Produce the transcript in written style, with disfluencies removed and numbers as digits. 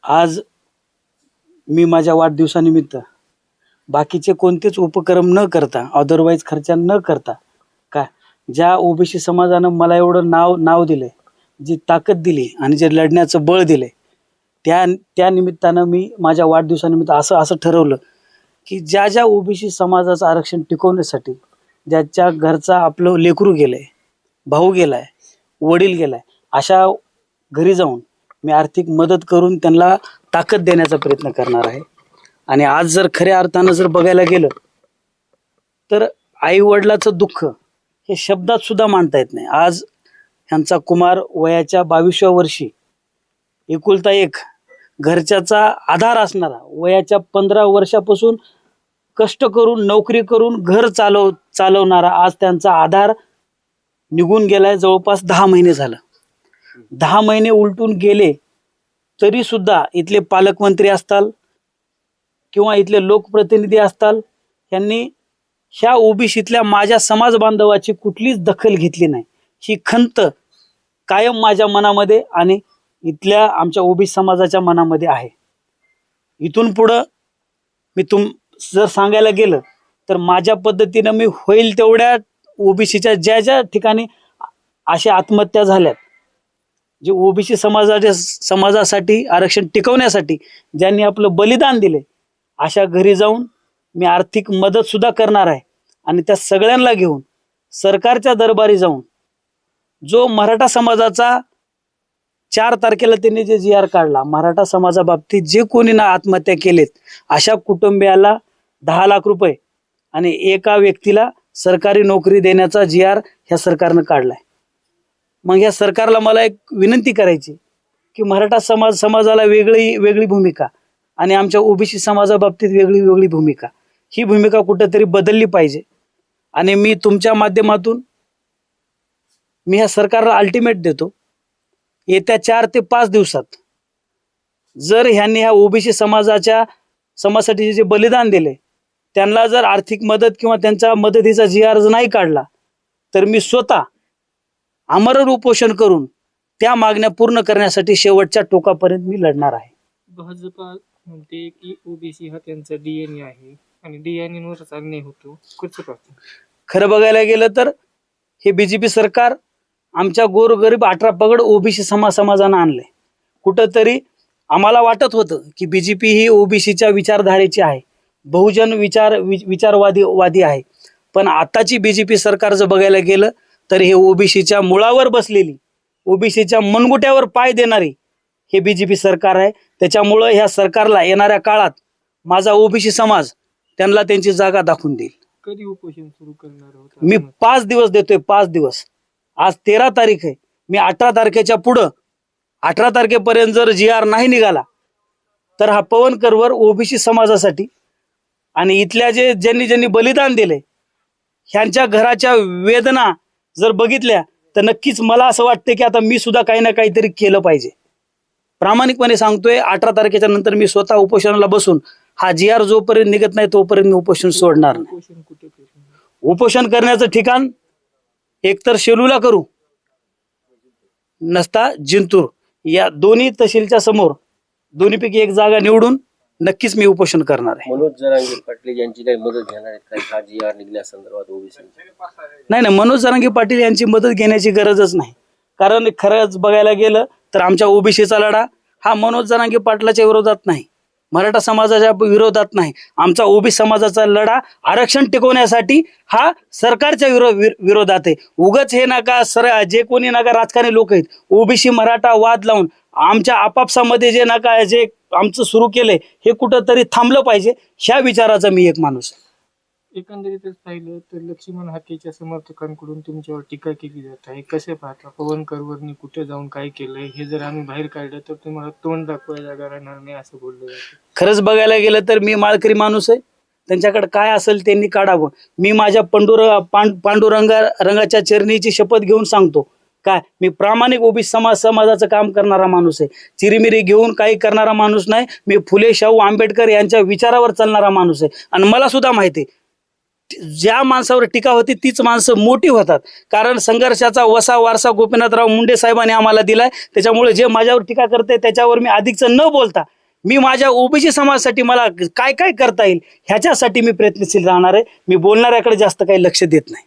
आज मी माझ्या वाढदिवसानिमित्त बाकीचे कोणतेच उपक्रम न करता, अदरवाईज खर्च न करता, काय ज्या ओबीसी समाजानं मला एवढं नाव दिलंय, जी ताकद दिली आणि जे लढण्याचं बळ दिले, त्या निमित्तानं मी माझ्या वाढदिवसानिमित्त असं ठरवलं की ज्या ओबीसी समाजाचं आरक्षण टिकवण्यासाठी, ज्याच्या घरचा आपलं लेकरू गेलंय, भाऊ गेलाय, वडील गेलाय, अशा घरी जाऊन मी आर्थिक मदत करून त्यांना ताकद देण्याचा प्रयत्न करणार आहे. आणि आज जर खऱ्या अर्थानं जर बघायला गेलं तर आई वडिलाचं दुःख हे शब्दात सुद्धा मांडता येत नाही. आज ह्यांचा कुमार वयाच्या 22व्या वर्षी एकुलता एक घरच्याचा आधार असणारा, वयाच्या 15 वर्षापासून कष्ट करून नोकरी करून घर चालवणारा, आज त्यांचा आधार निघून गेलाय. जवळपास 10 महिने झालं. 10 महिने उलटून गेले तरी सुद्धा इथले पालकमंत्री असताल किंवा इथले लोकप्रतिनिधी असताल, यांनी ह्या ओबीसीतल्या माझ्या समाज बांधवाची कुठलीच दखल घेतली नाही. ही खंत कायम माझ्या मनामध्ये आणि इथल्या आमच्या ओबीसी समाजाच्या मनामध्ये आहे. इथून पुढं मी जर सांगायला गेलं तर माझ्या पद्धतीनं मी होईल तेवढ्या ओबीसीच्या ज्या ठिकाणी अशा आत्महत्या झाल्यात, जे ओबीसी समाजासाठी आरक्षण टिकवण्यासाठी ज्यांनी आपलं बलिदान दिले, अशा घरी जाऊन मी आर्थिक मदत सुद्धा करणार आहे. आणि त्या सगळ्यांना घेऊन सरकारच्या दरबारी जाऊन, जो मराठा समाजाचा 4 तारखेला त्यांनी जे जी आर काढला, मराठा समाजाबाबतीत जे कोणी ना आत्महत्या केलेत अशा कुटुंबियाला 10 लाख रुपये आणि एका व्यक्तीला सरकारी नोकरी देण्याचा जी आर ह्या सरकारनं काढलाय. मग ह्या सरकारला मला एक विनंती करायची की मराठा समाजाला वेगळी भूमिका आणि आमच्या ओबीसी समाजाबाबतीत वेगळी भूमिका, ही भूमिका कुठेतरी बदलली पाहिजे. आणि मी तुमच्या माध्यमातून मी ह्या सरकारला अल्टिमेट देतो, येत्या 4 ते 5 दिवसात जर ह्यांनी ह्या ओबीसी समाजासाठी जे बलिदान दिले त्यांना जर आर्थिक मदत किंवा त्यांच्या मदतीचा जी आर नाही काढला तर मी स्वतः आमरण उपोषण करून त्या मागण्या पूर्ण करण्यासाठी शेवटच्या टोकापर्यंत मी लढणार आहे. भाजपा म्हणते की ओबीसी हा त्यांचा डीएनए आहे आणि डीएनए वरच अन्याय होतो. कसं पाहतो? खरं बघायला गेलं तर हे बीजेपी सरकार आमच्या गोरगरीब 18 पगड ओबीसी समाजानं आणले. कुठंतरी आम्हाला वाटत होतं की बीजेपी ही ओबीसीच्या विचारधारेची आहे, बहुजन विचारवादी आहे. पण आताची बीजेपी सरकार जर बघायला गेलं तर हे ओबीसीच्या मुळावर बसलेली, ओबीसीच्या मनगुट्यावर पाय देणारी हे बीजेपी सरकार आहे. त्याच्यामुळं ह्या सरकारला येणाऱ्या काळात माझा ओबीसी समाज त्यांना त्यांची जागा दाखवून देईल. कधी उपोषण सुरू करणार आहोत? मी 5 दिवस देतोय. 5 दिवस. आज 13 तारीख आहे. मी 18 तारखेच्या पुढं 18 तारखेपर्यंत जर जी आर नाही निघाला तर हा पवनकरवर ओबीसी समाजासाठी आणि इथल्या ज्यांनी बलिदान दिले ह्यांच्या घराच्या वेदना जर बघितल्या तर नक्कीच मला असं वाटतं की आता मी सुद्धा काही ना काहीतरी केलं पाहिजे. प्रामाणिकपणे सांगतोय, 18 तारखेच्या नंतर मी स्वतः उपोषणाला बसून हा जी आर जोपर्यंत निघत नाही तोपर्यंत मी उपोषण सोडणार नाही. उपोषण करण्याचं ठिकाण एकतर शेलूला करू, नसता जिंतूर, या दोन्ही तहसीलच्या समोर दोन्हीपैकी एक जागा निवडून नक्कीच मी उपोषण करणार आहे. मनोज जरांगे पाटील यांची काही मदत घेणार आहेत काही हा जी आर निघल्या संदर्भात ओबीसी? नाही, मनोज जरांगे पाटील यांची मदत घेण्याची गरजच नाही. कारण खरंच बघायला गेलं तर आमच्या ओबीसीचा लढा हा मनोज जरांगे पाटलाच्या विरोधात नाही, मराठा समाजाच्या विरोधात नाही. आमचा ओबीसी समाजाचा लढा आरक्षण टिकवण्यासाठी हा सरकारच्या विरोधात आहे. उगाच हे नका जे कोणी नका राजकारणी लोक आहेत ओबीसी मराठा वाद लावून आमच्या आपापसामध्ये जे आमचं सुरू केलंय हे कुठंतरी थांबलं पाहिजे, ह्या विचाराचा मी एक माणूस आहे. एकंदरीतच पाहिलं तर लक्ष्मण हाकेच्या समर्थकांकडून तुमच्यावर टीका केली जात आहे. कसे पाहता? पवनकरवरनी कुठे जाऊन काय केलंय हे जर आम्ही बाहेर काढलं तर तुम्हाला तोंड दाखवायला जागा राहणार नाही असं बोललं जातं. खरंच बघायला गेलं तर मी माळकरी माणूस आहे, त्यांच्याकडे काय असेल त्यांनी काढावं. मी माझ्या पांडुरंगाच्या चरणीची शपथ घेऊन सांगतो, काय मी प्रामाणिक ओबीसी समाजाचं काम करणारा माणूस आहे. चिरीमिरी घेऊन काही करणारा माणूस नाही. मी फुले शाहू आंबेडकर यांच्या विचारावर चालणारा माणूस आहे. आणि मला सुद्धा माहिती आहे ज्या माणसावर टीका होती तीच माणसं मोठी होतात. कारण संघर्षाचा वारसा गोपीनाथराव मुंडे साहेबांनी आम्हाला दिलाय. त्याच्यामुळे जे माझ्यावर टीका करते त्याच्यावर मी अधिकच न बोलता मी माझ्या ओबीसी समाजासाठी मला काय काय करता येईल ह्याच्यासाठी मी प्रयत्नशील राहणार आहे. मी बोलणाऱ्याकडे जास्त काही लक्ष देत नाही.